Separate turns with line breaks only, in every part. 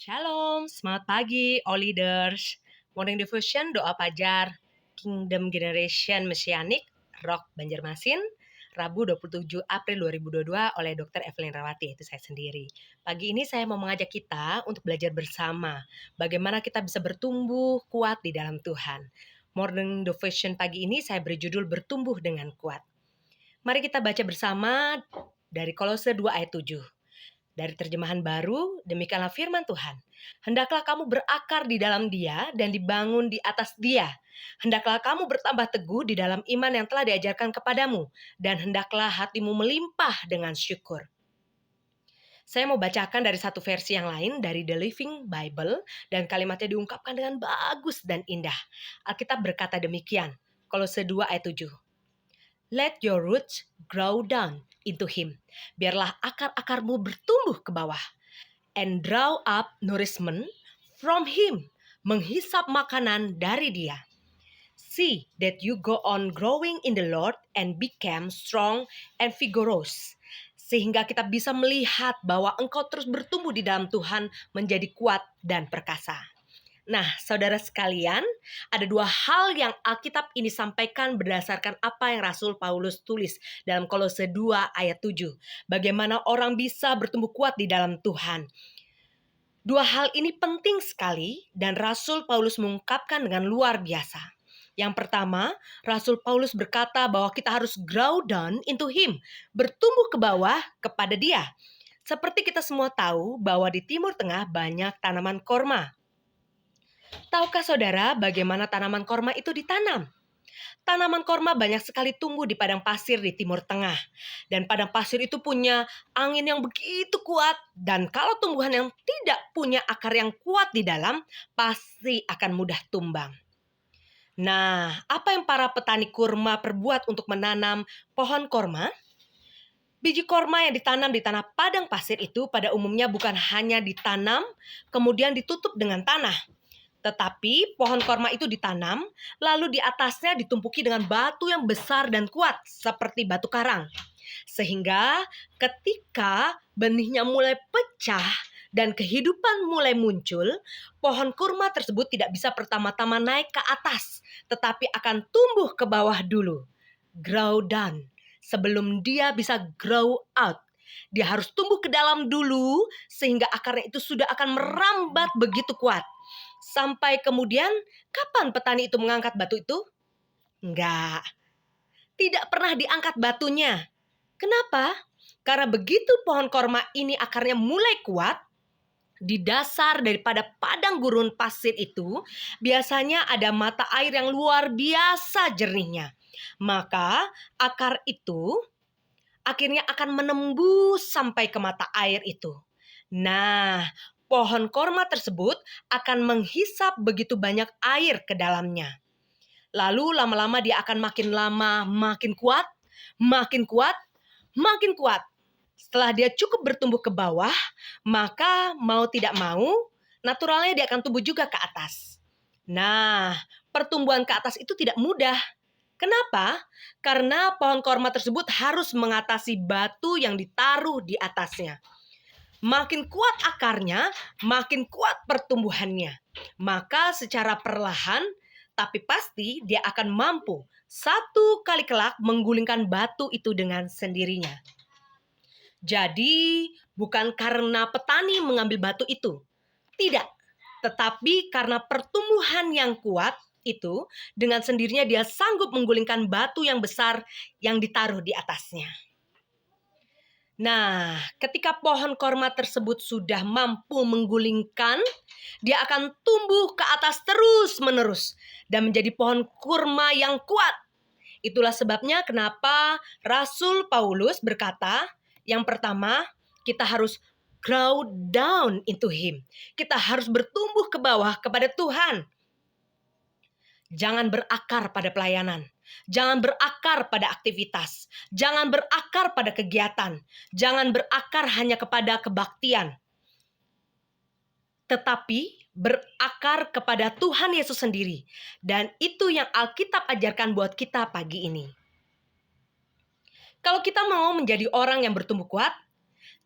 Shalom, semangat pagi, all leaders. Morning Devotion, doa pajar, Kingdom Generation Messianic, Rock Banjarmasin, Rabu 27 April 2022 oleh Dr. Evelyn Rawati, itu saya sendiri. Pagi ini saya mau mengajak kita untuk belajar bersama bagaimana kita bisa bertumbuh kuat di dalam Tuhan. Morning Devotion pagi ini saya beri judul Bertumbuh dengan Kuat. Mari kita baca bersama dari Kolose 2 ayat 7. Dari terjemahan baru, demikianlah firman Tuhan. Hendaklah kamu berakar di dalam Dia dan dibangun di atas Dia. Hendaklah kamu bertambah teguh di dalam iman yang telah diajarkan kepadamu. Dan hendaklah hatimu melimpah dengan syukur. Saya mau bacakan dari satu versi yang lain, dari The Living Bible. Dan kalimatnya diungkapkan dengan bagus dan indah. Alkitab berkata demikian, Kolose 2 ayat 7. Let your roots grow down into Him. Biarlah akar-akarmu bertumbuh ke bawah. And draw up nourishment from Him. Menghisap makanan dari Dia. See that you go on growing in the Lord and become strong and vigorous. Sehingga kita bisa melihat bahwa engkau terus bertumbuh di dalam Tuhan menjadi kuat dan perkasa. Nah, saudara sekalian, ada dua hal yang Alkitab ini sampaikan berdasarkan apa yang Rasul Paulus tulis dalam Kolose 2 ayat 7. Bagaimana orang bisa bertumbuh kuat di dalam Tuhan. Dua hal ini penting sekali dan Rasul Paulus mengungkapkan dengan luar biasa. Yang pertama, Rasul Paulus berkata bahwa kita harus grow down into Him, bertumbuh ke bawah kepada Dia. Seperti kita semua tahu bahwa di Timur Tengah banyak tanaman korma. Tahukah saudara bagaimana tanaman korma itu ditanam? Tanaman korma banyak sekali tumbuh di padang pasir di Timur Tengah. Dan padang pasir itu punya angin yang begitu kuat. Dan kalau tumbuhan yang tidak punya akar yang kuat di dalam, pasti akan mudah tumbang. Nah, apa yang para petani kurma perbuat untuk menanam pohon korma? Biji korma yang ditanam di tanah padang pasir itu pada umumnya bukan hanya ditanam, kemudian ditutup dengan tanah. Tetapi pohon korma itu ditanam, lalu di atasnya ditumpuki dengan batu yang besar dan kuat, seperti batu karang. Sehingga ketika benihnya mulai pecah dan kehidupan mulai muncul, pohon kurma tersebut tidak bisa pertama-tama naik ke atas, tetapi akan tumbuh ke bawah dulu. Grow down, sebelum dia bisa grow out. Dia harus tumbuh ke dalam dulu, sehingga akarnya itu sudah akan merambat begitu kuat. Sampai kemudian, kapan petani itu mengangkat batu itu? Enggak. Tidak pernah diangkat batunya. Kenapa? Karena begitu pohon korma ini akarnya mulai kuat, di dasar daripada padang gurun pasir itu, biasanya ada mata air yang luar biasa jernihnya. Maka akar itu akhirnya akan menembus sampai ke mata air itu. Nah, pohon korma tersebut akan menghisap begitu banyak air ke dalamnya. Lalu lama-lama dia akan makin lama makin kuat, makin kuat, makin kuat. Setelah dia cukup bertumbuh ke bawah, maka mau tidak mau, naturalnya dia akan tumbuh juga ke atas. Nah, pertumbuhan ke atas itu tidak mudah. Kenapa? Karena pohon korma tersebut harus mengatasi batu yang ditaruh di atasnya. Makin kuat akarnya, makin kuat pertumbuhannya. Maka secara perlahan, tapi pasti dia akan mampu satu kali kelak menggulingkan batu itu dengan sendirinya. Jadi, bukan karena petani mengambil batu itu. Tidak. Tetapi karena pertumbuhan yang kuat itu, dengan sendirinya dia sanggup menggulingkan batu yang besar yang ditaruh di atasnya. Nah, ketika pohon korma tersebut sudah mampu menggulingkan, dia akan tumbuh ke atas terus-menerus dan menjadi pohon kurma yang kuat. Itulah sebabnya kenapa Rasul Paulus berkata, yang pertama, kita harus grow down into Him. Kita harus bertumbuh ke bawah kepada Tuhan. Jangan berakar pada pelayanan. Jangan berakar pada aktivitas. Jangan berakar pada kegiatan. Jangan berakar hanya kepada kebaktian. Tetapi berakar kepada Tuhan Yesus sendiri. Dan itu yang Alkitab ajarkan buat kita pagi ini. Kalau kita mau menjadi orang yang bertumbuh kuat,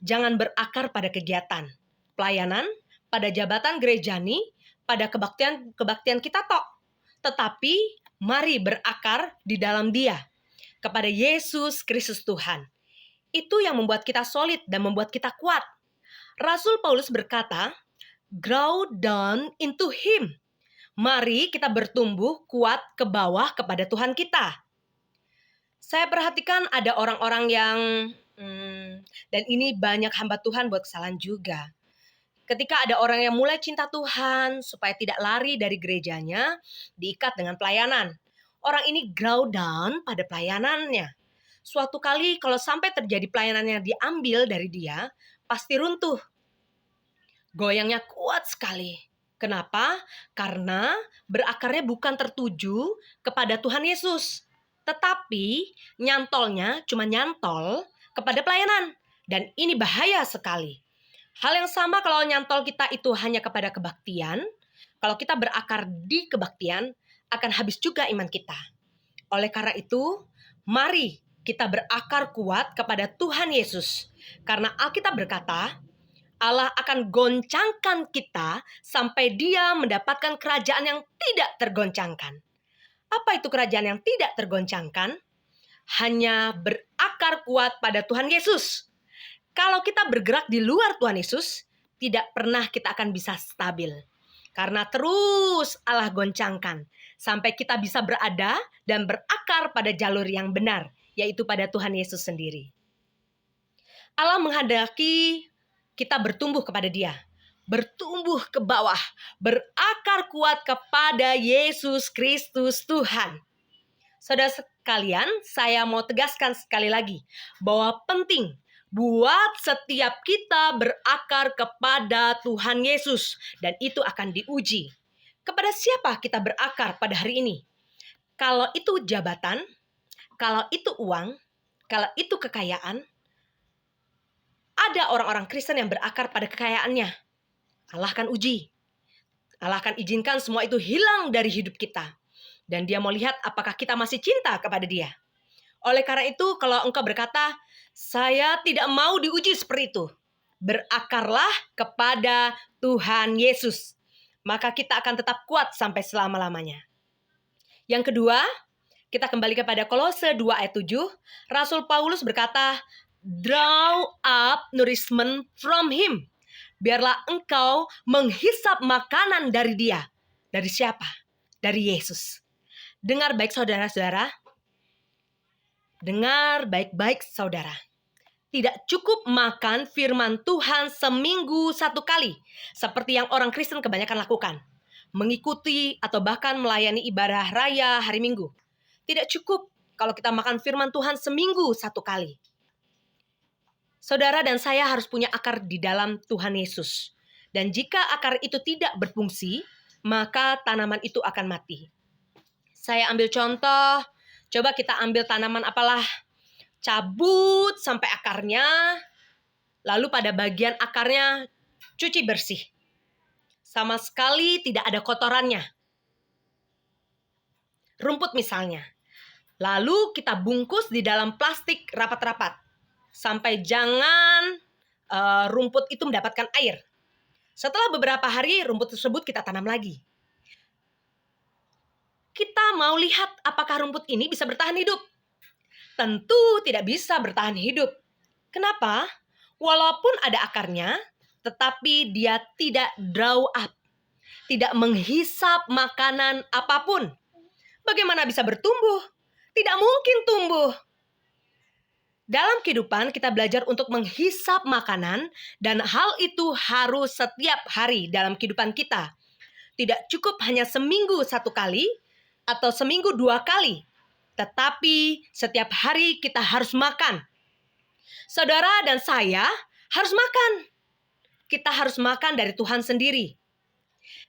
jangan berakar pada kegiatan, pelayanan, pada jabatan gerejani, pada kebaktian kita tok. Tetapi mari berakar di dalam Dia, kepada Yesus Kristus Tuhan. Itu yang membuat kita solid dan membuat kita kuat. Rasul Paulus berkata, grow down into Him. Mari kita bertumbuh kuat ke bawah kepada Tuhan kita. Saya perhatikan ada orang-orang yang, dan ini banyak hamba Tuhan buat kesalahan juga. Ketika ada orang yang mulai cinta Tuhan, supaya tidak lari dari gerejanya, diikat dengan pelayanan. Orang ini grow down pada pelayanannya. Suatu kali kalau sampai terjadi pelayanannya diambil dari dia, pasti runtuh. Goyangnya kuat sekali. Kenapa? Karena berakarnya bukan tertuju kepada Tuhan Yesus. Tetapi nyantolnya cuma nyantol kepada pelayanan. Dan ini bahaya sekali. Hal yang sama kalau nyantol kita itu hanya kepada kebaktian. Kalau kita berakar di kebaktian, akan habis juga iman kita. Oleh karena itu, mari kita berakar kuat kepada Tuhan Yesus. Karena Alkitab berkata, Allah akan goncangkan kita sampai Dia mendapatkan kerajaan yang tidak tergoncangkan. Apa itu kerajaan yang tidak tergoncangkan? Hanya berakar kuat pada Tuhan Yesus. Kalau kita bergerak di luar Tuhan Yesus, tidak pernah kita akan bisa stabil. Karena terus Allah goncangkan sampai kita bisa berada dan berakar pada jalur yang benar, yaitu pada Tuhan Yesus sendiri. Allah menghendaki kita bertumbuh kepada Dia, bertumbuh ke bawah, berakar kuat kepada Yesus Kristus Tuhan. Saudara sekalian, saya mau tegaskan sekali lagi bahwa penting buat setiap kita berakar kepada Tuhan Yesus, dan itu akan diuji. Kepada siapa kita berakar pada hari ini? Kalau itu jabatan, kalau itu uang, kalau itu kekayaan, ada orang-orang Kristen yang berakar pada kekayaannya. Allah akan uji. Allah akan izinkan semua itu hilang dari hidup kita. Dan Dia mau lihat apakah kita masih cinta kepada Dia. Oleh karena itu, kalau engkau berkata, saya tidak mau diuji seperti itu, berakarlah kepada Tuhan Yesus. Maka kita akan tetap kuat sampai selama-lamanya. Yang kedua, kita kembali kepada Kolose 2 ayat 7. Rasul Paulus berkata, draw up nourishment from Him. Biarlah engkau menghisap makanan dari Dia. Dari siapa? Dari Yesus. Dengar baik saudara-saudara. Dengar baik-baik saudara. Tidak cukup makan firman Tuhan seminggu 1 kali. Seperti yang orang Kristen kebanyakan lakukan. Mengikuti atau bahkan melayani ibadah raya hari Minggu. Tidak cukup kalau kita makan firman Tuhan seminggu 1 kali. Saudara dan saya harus punya akar di dalam Tuhan Yesus. Dan jika akar itu tidak berfungsi, maka tanaman itu akan mati. Saya ambil contoh, coba kita ambil tanaman apalah, cabut sampai akarnya, lalu pada bagian akarnya cuci bersih. Sama sekali tidak ada kotorannya. Rumput misalnya. Lalu kita bungkus di dalam plastik rapat-rapat. Sampai jangan rumput itu mendapatkan air. Setelah beberapa hari rumput tersebut kita tanam lagi. Kita mau lihat apakah rumput ini bisa bertahan hidup. Tentu tidak bisa bertahan hidup. Kenapa? Walaupun ada akarnya, tetapi dia tidak draw up. Tidak menghisap makanan apapun. Bagaimana bisa bertumbuh? Tidak mungkin tumbuh. Dalam kehidupan kita belajar untuk menghisap makanan dan hal itu harus setiap hari dalam kehidupan kita. Tidak cukup hanya seminggu 1 kali atau seminggu 2 kali. Tetapi setiap hari kita harus makan. Saudara dan saya harus makan. Kita harus makan dari Tuhan sendiri.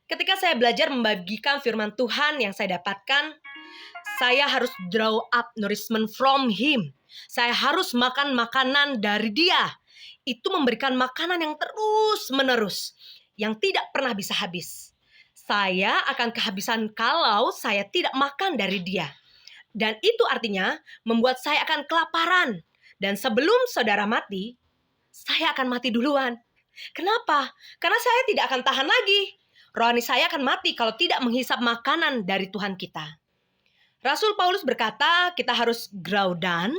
Ketika saya belajar membagikan firman Tuhan yang saya dapatkan, saya harus draw up nourishment from Him. Saya harus makan makanan dari Dia. Itu memberikan makanan yang terus-menerus, yang tidak pernah bisa habis. Saya akan kehabisan kalau saya tidak makan dari Dia. Dan itu artinya membuat saya akan kelaparan. Dan sebelum saudara mati, saya akan mati duluan. Kenapa? Karena saya tidak akan tahan lagi. Rohani saya akan mati kalau tidak menghisap makanan dari Tuhan kita. Rasul Paulus berkata, kita harus grow down,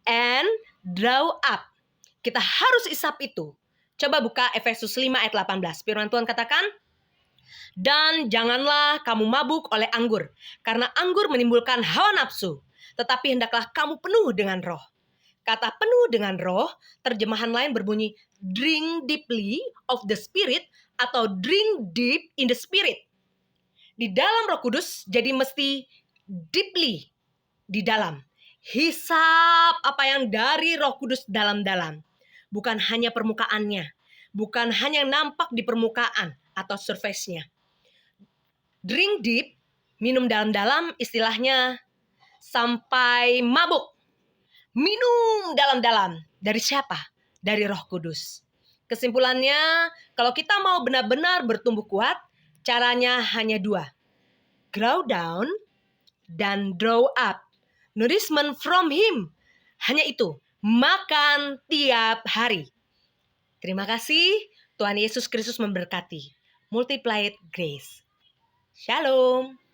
and draw up. Kita harus isap itu. Coba buka Efesus 5 ayat 18. Firman Tuhan katakan, dan janganlah kamu mabuk oleh anggur, karena anggur menimbulkan hawa nafsu, tetapi hendaklah kamu penuh dengan roh. Kata penuh dengan roh, terjemahan lain berbunyi, drink deeply of the Spirit, atau drink deep in the Spirit. Di dalam Roh Kudus, jadi mesti deeply, di dalam. Hisap apa yang dari Roh Kudus dalam-dalam. Bukan hanya permukaannya. Bukan hanya yang nampak di permukaan atau surface-nya. Drink deep, minum dalam-dalam, istilahnya sampai mabuk. Minum dalam-dalam. Dari siapa? Dari Roh Kudus. Kesimpulannya, kalau kita mau benar-benar bertumbuh kuat, caranya hanya dua. Grow down dan draw up. Nourishment from Him. Hanya itu. Makan tiap hari. Terima kasih. Tuhan Yesus Kristus memberkati. Multiplied grace. Shalom.